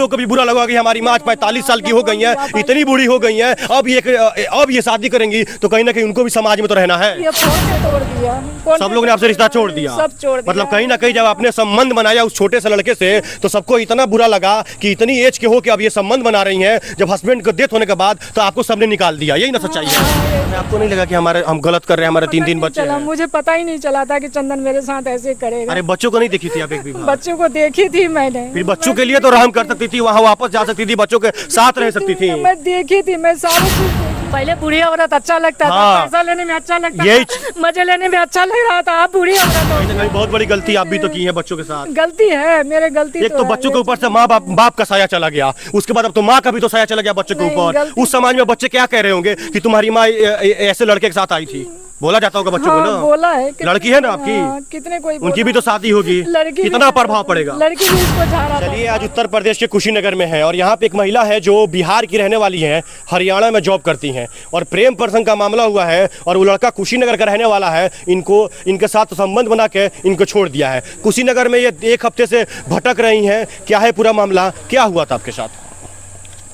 बच्चों को भी बुरा लगा कि हमारी माँ 45 साल की हो गई है, इतनी बूढ़ी हो गई है, अब ये शादी करेंगी तो कहीं ना कहीं उनको भी समाज में तो रहना है। तोड़ दिया, सब लोग ने आपसे रिश्ता छोड़ दिया, सब छोड़ दिया। मतलब कहीं ना कहीं जब आपने संबंध बनाया उस छोटे से लड़के से तो सबको इतना बुरा लगा कि इतनी एज के हो कि अब ये संबंध बना रही हैं, जब हस्बैंड को डेथ होने के बाद तो आपको सबने निकाल दिया। यही ना सच्चाई है? आपको नहीं लगा कि हम गलत कर रहे हैं, हमारे 3 बच्चे हैं? मुझे पता ही नहीं चला था कि चंदन मेरे साथ ऐसे करेगा। अरे बच्चों को नहीं देखी थी आप एक भी बार? बच्चों को देखी थी मैंने। फिर बच्चों के लिए तो रहम कर सकती थी, वहाँ वापस जा सकती थी, बच्चों के साथ रह सकती थी। मैं देखी थी, मैं सारी चीज पहले बूढ़ी औरत अच्छा लगता था, पैसा लेने में अच्छा लगता था, मजे लेने में अच्छा लग रहा था। आप बूढ़ी औरत हो। बहुत बड़ी गलती आप भी तो की है बच्चों के साथ। गलती है, मेरे गलती एक तो बच्चों के ऊपर से माँ बाप का साया चला गया, उसके बाद अब तो माँ का भी तो साया चला गया बच्चों के ऊपर। उस समाज में बच्चे क्या कह रहे होंगे कि तुम्हारी माँ ऐसे लड़के के साथ आई थी? बोला जाता होगा बच्चों को ना, बोला है। लड़की है ना आपकी, कितने कोई उनकी भी तो शादी होगी, कितना प्रभाव पड़ेगा। लड़की भी इसको जा रहा। चलिए, आज उत्तर प्रदेश के कुशीनगर में है और यहाँ पे एक महिला है जो बिहार की रहने वाली है, हरियाणा में जॉब करती हैं और प्रेम प्रसंग का मामला हुआ है और वो लड़का कुशीनगर का रहने वाला है। इनके साथ संबंध बना के इनको छोड़ दिया है। कुशीनगर में ये 1 हफ्ते से भटक रही हैं। क्या है पूरा मामला, क्या हुआ था आपके साथ?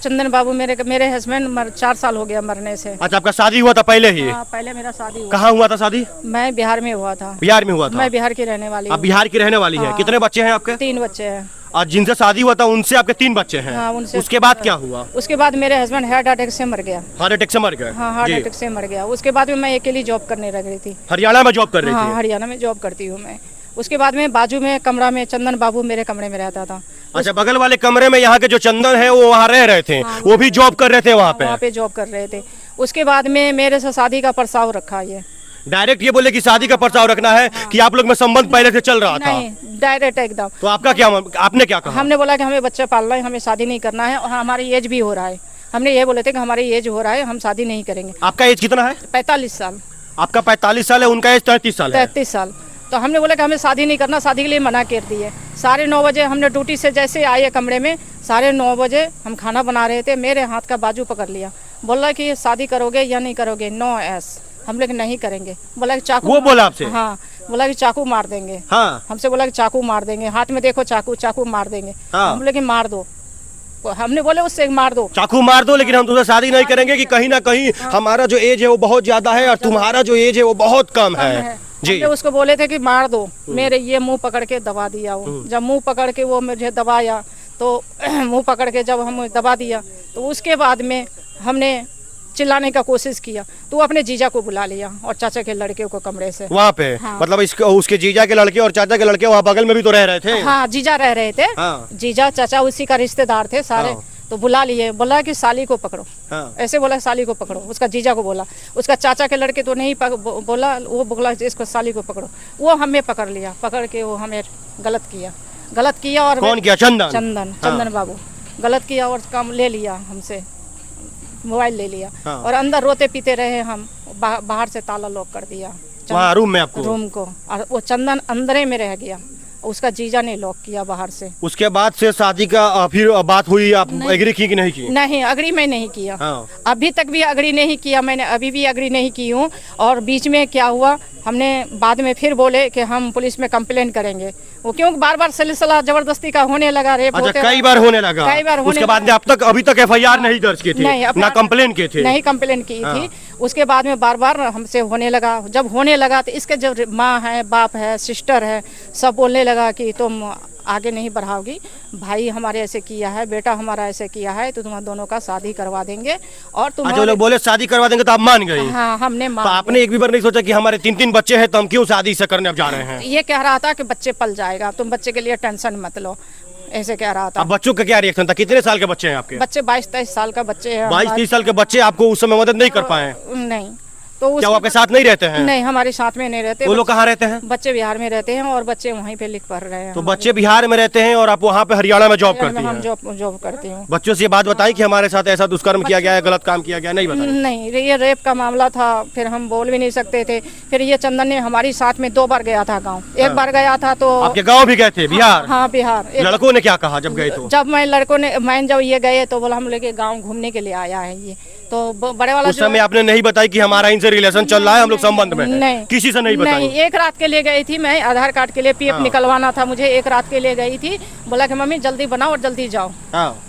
चंदन बाबू मेरे हस्बैंड 4 साल हो गया मरने से। अच्छा, आपका शादी हुआ था पहले ही? हाँ, पहले मेरा शादी हुआ। कहाँ हुआ था शादी? मैं बिहार में हुआ था। बिहार में हुआ था? मैं बिहार की रहने वाली हूँ। आप बिहार की रहने वाली है? कितने बच्चे हैं आपके? 3 बच्चे हैं। और जिनसे शादी हुआ था उनसे आपके 3 बच्चे हैं? हाँ, उनसे। उसके बाद क्या हुआ? उसके बाद मेरे हस्बैंड हार्ट अटैक से मर गया। हार्ट अटैक से मर गए? हाँ, हार्ट अटैक से मर गया। उसके बाद में मैं अकेली जॉब करने लग रही थी। हरियाणा में जॉब कर रही थी? हाँ, हरियाणा में जॉब करती हूँ मैं। उसके बाद में बाजू में कमरा में चंदन बाबू मेरे कमरे में रहता था। अच्छा, बगल वाले कमरे में यहाँ के जो चंदन है वो वहाँ रह रहे थे? हाँ, वो भी जॉब कर रहे थे वहाँ पे जॉब कर रहे थे। उसके बाद में मेरे से शादी का प्रस्ताव रखा। ये डायरेक्ट ये बोले कि शादी का प्रस्ताव रखना है? हाँ। कि आप लोग में संबंध पहले से चल रहा था? नहीं, डायरेक्ट एकदम। तो आपका क्या, आपने क्या कहा? हमने बोला कि हमें बच्चे पालना है, हमें शादी नहीं करना है और हमारी एज भी हो रहा है। हमने ये बोले थे कि हमारी एज हो रहा है, हम शादी नहीं करेंगे। आपका एज कितना है? 45 साल। आपका 45 साल है, उनका एज 33 साल है। 33 साल। तो हमने बोला कि हमें शादी नहीं करना, शादी के लिए मना कर दिए। 9:30 बजे हमने ड्यूटी से जैसे आए कमरे में, 9:30 बजे हम खाना बना रहे थे, मेरे हाथ का बाजू पकड़ लिया, बोला कि शादी करोगे या नहीं करोगे? No yes. हम लोग नहीं करेंगे। बोला कि चाकू। वो बोला आपसे? हाँ, बोला कि चाकू मार देंगे। हाँ। हमसे बोला कि चाकू मार देंगे, हाथ में देखो चाकू मार देंगे। हाँ। हम बोले कि मार दो। हमने बोले उससे मार दो, चाकू मार दो, लेकिन हम तुमसे शादी नहीं करेंगे कि कहीं ना कहीं हमारा जो एज है वो बहुत ज्यादा है और तुम्हारा जो एज है वो बहुत कम है। जी। हमने उसको बोले थे कि मार दो। मेरे ये मुंह पकड़ के दबा दिया। वो जब मुंह पकड़ के वो मुझे दबाया तो मुंह पकड़ के जब हम दबा दिया तो उसके बाद में हमने चिल्लाने का कोशिश किया तो वो अपने जीजा को बुला लिया और चाचा के लड़के को कमरे से वहाँ पे। हाँ। मतलब उसके जीजा के लड़के और चाचा के लड़के वहाँ बगल में भी तो रह रहे थे? हाँ, जीजा रह रहे थे। हाँ। जीजा चाचा उसी का रिश्तेदार थे सारे। हाँ। तो बुला लिए, बोला कि साली को पकड़ो। हाँ। ऐसे बोला साली को पकड़ो। उसका जीजा को बोला, उसका चाचा के लड़के तो नहीं बोला, वो बोला इसको साली को पकड़ो। वो हमें पकड़ लिया, पकड़ के वो हमें गलत किया। और कौन किया? चंदन बाबू गलत किया और काम ले लिया हमसे, मोबाइल ले लिया। हाँ। और अंदर रोते पीते रहे हम। बाहर से ताला लॉक कर दिया रूम में आपको? रूम को। और वो चंदन अंदर में रह गया, उसका जीजा ने लॉक किया बाहर से। उसके बाद से शादी का फिर बात हुई, आप एग्री की कि नहीं की? नहीं, अग्री मैं नहीं किया। हाँ। अभी तक भी अग्री नहीं किया मैंने, अभी भी अग्री नहीं की हूँ। और बीच में क्या हुआ, हमने बाद में फिर बोले कि हम पुलिस में कंप्लेन करेंगे। वो क्यों बार सलिसिला जबरदस्ती का होने लगा, रेप होते कई बार होने लगा। उसके बाद अभी तक FIR नहीं दर्ज की थी? नहीं, ना कंप्लेन की थी? नहीं कंप्लेन की थी। उसके बाद में बार हमसे होने लगा। जब होने लगा तो इसके जो माँ है, बाप है, सिस्टर है, सब बोलने लगा कि तुम आगे नहीं बढ़ाओगी, भाई हमारे ऐसे किया है, बेटा हमारा ऐसे किया है, तो तुम दोनों का शादी करवा देंगे। और तुम जो लोग बोले शादी करवा देंगे तो आप मान गई? हाँ, हमने मान। तो आपने एक भी बार नहीं सोचा कि हमारे 3 बच्चे हैं तो हम क्यों शादी से करने अब जा रहे हैं? ये कह रहा था कि बच्चे पल जाएगा, तुम बच्चे के लिए टेंशन मत लो, ऐसे कह रहा था। अब बच्चों का क्या रिएक्शन था? कितने साल के बच्चे हैं आपके? बच्चे 22-23 साल का बच्चे हैं। 22-23 साल के बच्चे आपको उस समय मदद नहीं कर पाए? नहीं। तो क्या वो आपके साथ नहीं रहते हैं? नहीं, हमारे साथ में नहीं रहते। वो लोग कहाँ रहते हैं? बच्चे बिहार में रहते हैं और बच्चे वहीं पे लिख पढ़ रहे हैं। तो बच्चे बिहार में रहते हैं और आप वहाँ पे हरियाणा में जॉब करती हैं? हम जॉब करती हूँ। बच्चों से ये बात बताई कि हमारे साथ ऐसा दुष्कर्म किया गया है, गलत काम किया गया? नहीं बताई? नहीं, ये रेप का मामला था, फिर हम बोल भी नहीं सकते थे। फिर ये चंदन ने हमारी साथ में 2 बार गया था गाँव। एक बार गया था तो आपके गाँव भी गए थे? बिहार? हाँ, बिहार। लड़कों ने क्या कहा जब गए? तो जब ये गए तो बोला हम लोग गाँव घूमने के लिए आया है ये, तो बड़े वाला उस समय आपने नहीं बताई कि हमारा इनसे रिलेशन चल रहा है, हम लोग संबंध में हैं? नहीं, किसी से नहीं बताई? नहीं, एक रात के लिए गई थी मैं, आधार कार्ड के लिए पीएफ निकलवाना था मुझे, एक रात के लिए गई थी। बोला कि मम्मी जल्दी बनाओ और जल्दी जाओ।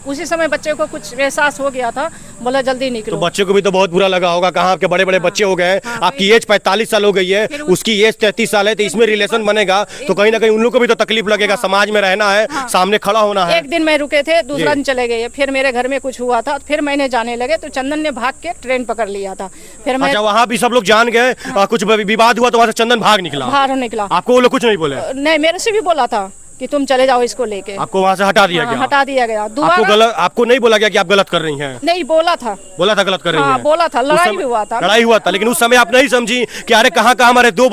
उसी समय बच्चे को कुछ एहसास हो गया था, बोला जल्दी निकलो। तो बच्चे को भी तो बहुत बुरा लगा होगा, कहाँ आपके बड़े बड़े बच्चे हो गए हैं, आपकी एज 45 साल हो गई है, उसकी एज 33 साल है, तो इसमें रिलेशन बनेगा तो कहीं ना कहीं उन लोग को भी तो तकलीफ लगेगा। समाज में रहना है, सामने खड़ा होना है। एक दिन मैं रुके थे, दूसरा दिन चले गए, फिर मेरे घर में कुछ हुआ था, फिर मैंने जाने लगे तो चंदन ने भाग के ट्रेन पकड़ लिया था। फिर मैं अच्छा, वहाँ भी सब लोग जान गए, कुछ विवाद हुआ तो वहाँ से चंदन भाग निकला? बाहर निकला। आपको वो लोग कुछ नहीं बोले? नहीं, मेरे से भी बोला था कि तुम चले जाओ इसको लेके। आपको वहाँ से हटा दिया गया? हटा दिया गया। आपको नहीं बोला गया कि आप गलत कर रही हैं? नहीं, बोला था गलत कर रही हैं? बोला था, लड़ाई भी हुआ था। लड़ाई हुआ था, लेकिन उस समय आप नहीं समझी कि अरे कहाँ हमारे 3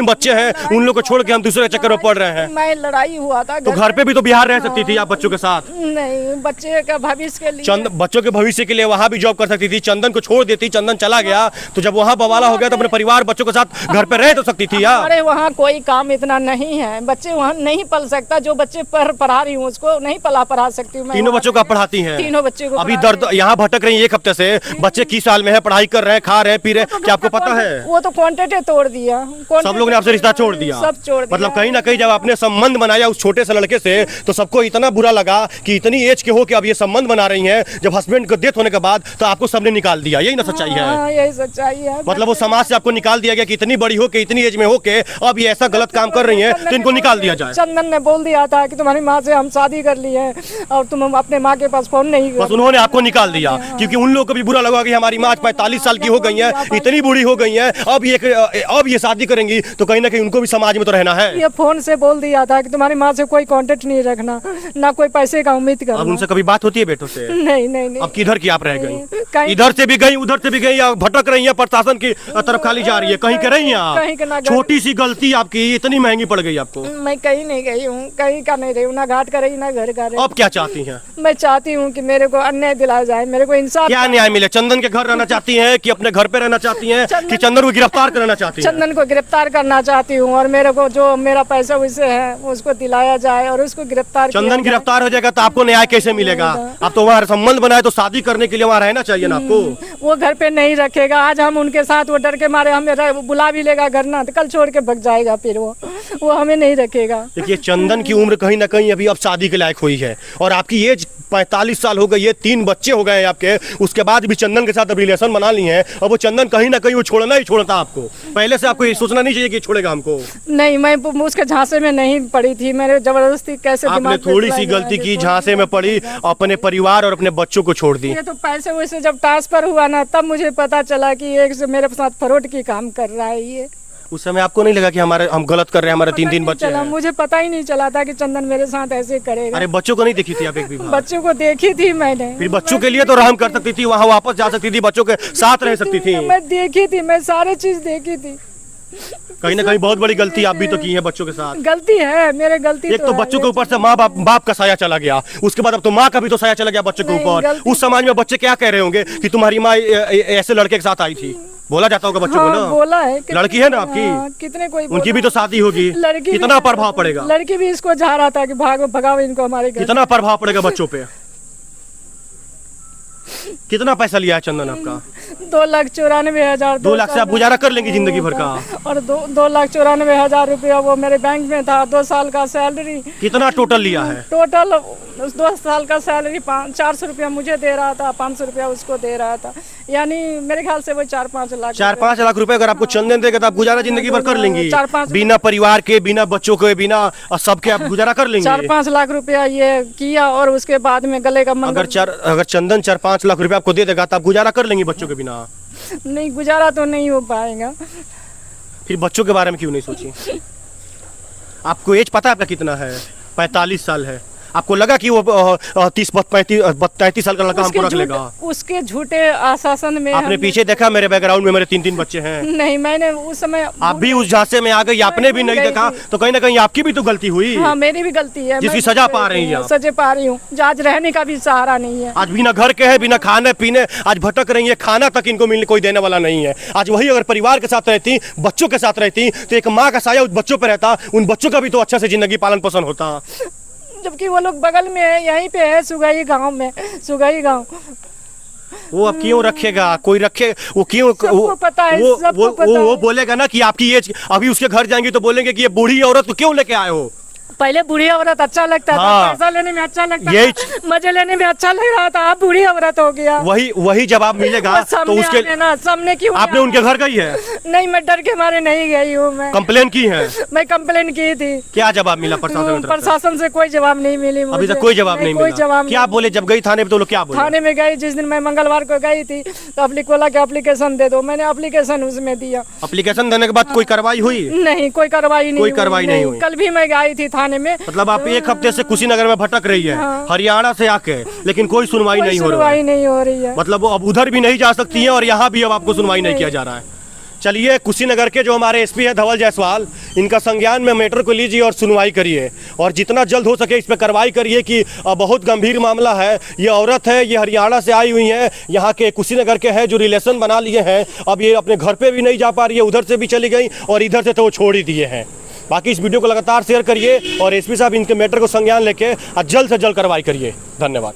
बच्चे हैं, उन लोग को छोड़ के हम दूसरे के चक्कर में पड़ रहे हैं? मैं लड़ाई हुआ था तो घर पे भी तो बिहार रह सकती थी आप बच्चों के साथ? नहीं, बच्चे का भविष्य के लिए, बच्चों के भविष्य के लिए वहाँ भी जॉब कर सकती थी। चंदन को छोड़ देती, चंदन चला गया तो जब वहाँ बवाला हो गया तो अपने परिवार बच्चों के साथ घर पे रह तो सकती थी यार। अरे वहाँ कोई काम इतना नहीं है, बच्चे वहाँ नहीं पल सकता। जो बच्चे पढ़ा रही हूँ उसको नहीं पढ़ा सकती हूँ मैं। तीनों बच्चों को पढ़ाती हैं? तीनों बच्चे को। अभी दर्द यहाँ भटक रही है 1 हफ्ते से, बच्चे किस साल में है, पढ़ाई कर रहे हैं, खा रहे हैं, पी रहे हैं, क्या आपको पता है? वो तो कॉन्टेक्ट तोड़ दिया, सब लोग ने आपसे रिश्ता छोड़ दिया? सब छोड़ दिया। मतलब कहीं ना कहीं जब आपने संबंध बनाया उस छोटे से लड़के से तो सबको इतना बुरा लगा कि इतनी एज के हो के अब ये संबंध बना रही हैं, जब हस्बैंड को डेथ होने के बाद तो आपको सबने निकाल दिया। यही ना सच्चाई है? यही सच्चाई है। मतलब वो समाज से आपको निकाल दिया गया कि इतनी बड़ी हो के, इतनी एज में हो के अब ये ऐसा गलत काम कर रही है तो इनको निकाल दिया जाए। चंदन ने बोल दिया था कि तुम्हारी माँ से हम शादी कर ली है और तुम अपने माँ के पास फोन नहीं कर। बस उन्होंने आपको निकाल दिया क्योंकि उन लोगों को भी बुरा लगा कि हमारी माँ 45 साल की हो गई है, इतनी बूढ़ी हो गई है, अब ये शादी करेंगी तो कहीं ना कहीं उनको भी समाज में तो रहना है। ये फोन से बोल दिया था कि तुम्हारी माँ से कोई कांटेक्ट नहीं रखना, ना कोई पैसे का उम्मीद करना। अब उनसे कभी बात होती है बेटों से? नहीं। अब किधर की आप रह गई? इधर से भी गई, उधर से भी गई, या भटक रही है, प्रशासन की तरफ खाली जा रही है? कहीं के रही हैं आप? छोटी सी गलती आपकी इतनी महंगी पड़ गई आपको। मैं कहीं नहीं गई हूँ, कहीं का नहीं रही हूँ, ना घाट का रही ना घर का रही। अब क्या चाहती हैं? मैं चाहती हूँ कि मेरे को अन्याय दिलाया जाए, मेरे को इंसाफ। क्या न्याय मिले? चंदन के घर रहना चाहती हैं कि अपने घर पे रहना चाहती हैं कि चंदन को गिरफ्तार करना चाहती हैं? चंदन को गिरफ्तार करना चाहती हूँ और मेरे को जो मेरा पैसा उसे है उसको दिलाया जाए और उसको गिरफ्तार। चंदन गिरफ्तार हो जाएगा तो आपको न्याय कैसे मिलेगा? आप तो वहाँ संबंध बनाए तो शादी करने के लिए वहाँ रहना चाहिए ना आपको। वो घर पे नहीं रखेगा, आज हम उनके साथ, वो डर के मारे हमें बुला भी लेगा घर ना, तो कल छोड़ के भग जाएगा, फिर वो हमें नहीं रखेगा। देखिए, चंदन की उम्र कहीं ना कहीं अभी अब शादी के लायक हुई है और आपकी एज 45 साल हो गई है, 3 बच्चे हो गए हैं आपके, उसके बाद भी चंदन के साथ अब रिलेशन बना ली है और वो चंदन कहीं ना कहीं वो छोड़ना ही छोड़ता आपको। पहले से आपको ये सोचना नहीं चाहिए कि छोड़ेगा हमको। नहीं, मैं उसके झांसे में नहीं पड़ी थी, मेरे जबरदस्ती कैसे। आपने थोड़ी सी गलती की, झांसे में पड़ी, अपने परिवार और अपने बच्चों को छोड़ दी। ये तो पैसे वैसे जब ट्रांसफर हुआ ना तब मुझे पता चला कि एक से मेरे साथ फ्रॉड की काम कर रहा है ये। उस समय आपको नहीं लगा कि हम गलत कर रहे हैं, हमारे 3 बच्चे हैं? मुझे पता ही नहीं चला था कि चंदन मेरे साथ ऐसे करेगा। अरे बच्चों को नहीं देखी थी आप एक भी बार? बच्चों को देखी थी मैंने। फिर बच्चों के लिए तो रहम कर सकती थी, वहाँ वापस जा सकती थी, बच्चों के साथ रह सकती थी। मैं देखी थी, मैं सारी चीज देखी थी। कहीं ना कहीं बहुत बड़ी गलती आप भी तो की है बच्चों के साथ। गलती है, मेरे गलती। एक तो बच्चों के ऊपर से माँ बाप का साया चला गया, उसके बाद अब तो माँ का भी तो साया चला गया बच्चों के ऊपर। उस समाज में बच्चे क्या कह रहे होंगे कि तुम्हारी माँ ऐसे लड़के के साथ आई थी? बोला जाता होगा बच्चों को ना। बोला है। लड़की है ना आपकी? कितने कोई उनकी भी तो शादी होगी, कितना प्रभाव पड़ेगा? लड़की भी इसको चाह रहा था कि भगाओ इनको हमारे घर। कितना प्रभाव पड़ेगा बच्चों पे? कितना पैसा लिया है चंदन आपका? 2,94,000। 2 लाख से आप गुजारा कर लेंगी जिंदगी भर का? और 2,94,000 रुपया वो मेरे बैंक में था, 2 साल का सैलरी। कितना टोटल लिया है? टोटल 2 साल का सैलरी 400 रुपया मुझे दे रहा था, 500 रुपया उसको दे रहा था, यानी मेरे ख्याल से वो 4-5 लाख। 4-5 लाख रुपए अगर आपको चंदन देगा तो आप गुजारा जिंदगी भर कर लेंगी? बिना परिवार के, बिना बच्चों के, बिना सबके आप गुजारा कर लेंगे? 4-5 लाख रुपया ये किया और उसके बाद में गले का अगर चंदन 4-5 लाख रुपए आपको दे देगा तो आप गुजारा कर लेंगी बच्चों के बिना? नहीं, गुजारा तो नहीं हो पाएगा। फिर बच्चों के बारे में क्यों नहीं सोची? आपको एज पता है आपका कितना है? 45 साल है। आपको लगा कि वो 30-35 साल का लड़का हमको रख लेगा? उसके झूठे आश्वासन में आपने पीछे देखा मेरे बैकग्राउंड में मेरे 3 बच्चे हैं। नहीं, मैंने उस समय आप भी उस झांसे में आ गई, आपने भी नहीं देखा तो कहीं ना कहीं आपकी भी तो गलती हुई। हाँ, मेरी भी गलती है, जिसकी सजा पा रही है। सजा पा रही हूँ, आज रहने का भी सहारा नहीं है। आज बिना घर के है, बिना खाने पीने आज भटक रही है, खाना तक इनको मिलने कोई देने वाला नहीं है। आज वही अगर परिवार के साथ रहती, बच्चों के साथ रहती तो एक माँ का साया उस बच्चों पर रहता, उन बच्चों का भी तो अच्छा से जिंदगी पालन पोषण होता। जबकि वो लोग बगल में है, यहीं पे है, सुगाई गांव में, सुगाई गांव। वो अब क्यों रखेगा, कोई रखे, वो क्यों, सबको पता है, सबको पता वो है। बोलेगा ना कि आपकी एज, अभी उसके घर जाएंगे तो बोलेंगे कि ये बूढ़ी औरत को क्यों लेके आए हो। पहले बूढ़ी औरत अच्छा लगता था, हाँ। पैसा लेने में अच्छा लगता यही था, मजे लेने में अच्छा लग रहा था, अब बूढ़ी औरत हो गया। वही जवाब मिलेगा वो तो सामने उसके आने ना, सामने क्यों आपने नहीं उनके घर गई है, आना? नहीं, मैं डर के मारे नहीं गई हूँ। मैं कंप्लेन की है, मैं कंप्लेन की थी। क्या जवाब मिला प्रशासन की तरफ से? प्रशासन से कोई जवाब नहीं मिली मुझे। अभी तक कोई जवाब नहीं कोई मिला। जवाब क्या नहीं। बोले जब गई थाने पे, तो लोग क्या बोले? थाने में गई जिस दिन मैं मंगलवार को गई थी तो बोला कि एप्लीकेशन दे दो, मैंने एप्लीकेशन उसमें दिया। एप्लीकेशन देने के बाद कोई कार्रवाई हुई? नहीं, कोई कार्रवाई नहीं कोई हुई, कार्रवाई नहीं हुई। कल भी मैं गई थी थाने में। मतलब आप एक हफ्ते से कुशीनगर में भटक रही है, हरियाणा से आके, लेकिन कोई सुनवाई नहीं हो रही सुनवाई है। नहीं हो रही है। मतलब अब उधर भी नहीं जा सकती है और यहाँ भी अब आपको सुनवाई नहीं किया जा रहा है। चलिए, कुशीनगर के जो हमारे एसपी है धवल जायसवाल, इनका संज्ञान में मैटर को लीजिए और सुनवाई करिए और जितना जल्द हो सके इस पर कार्रवाई करिए कि बहुत गंभीर मामला है। ये औरत है, ये हरियाणा से आई हुई है, यहाँ के कुशीनगर के हैं जो रिलेशन बना लिए हैं। अब ये अपने घर पे भी नहीं जा पा रही है, उधर से भी चली गई और इधर से तो वो छोड़ ही दिए हैं। बाकी इस वीडियो को लगातार शेयर करिए और एसपी साहब इनके मैटर को संज्ञान लेके जल्द से जल्द कार्रवाई करिए। धन्यवाद।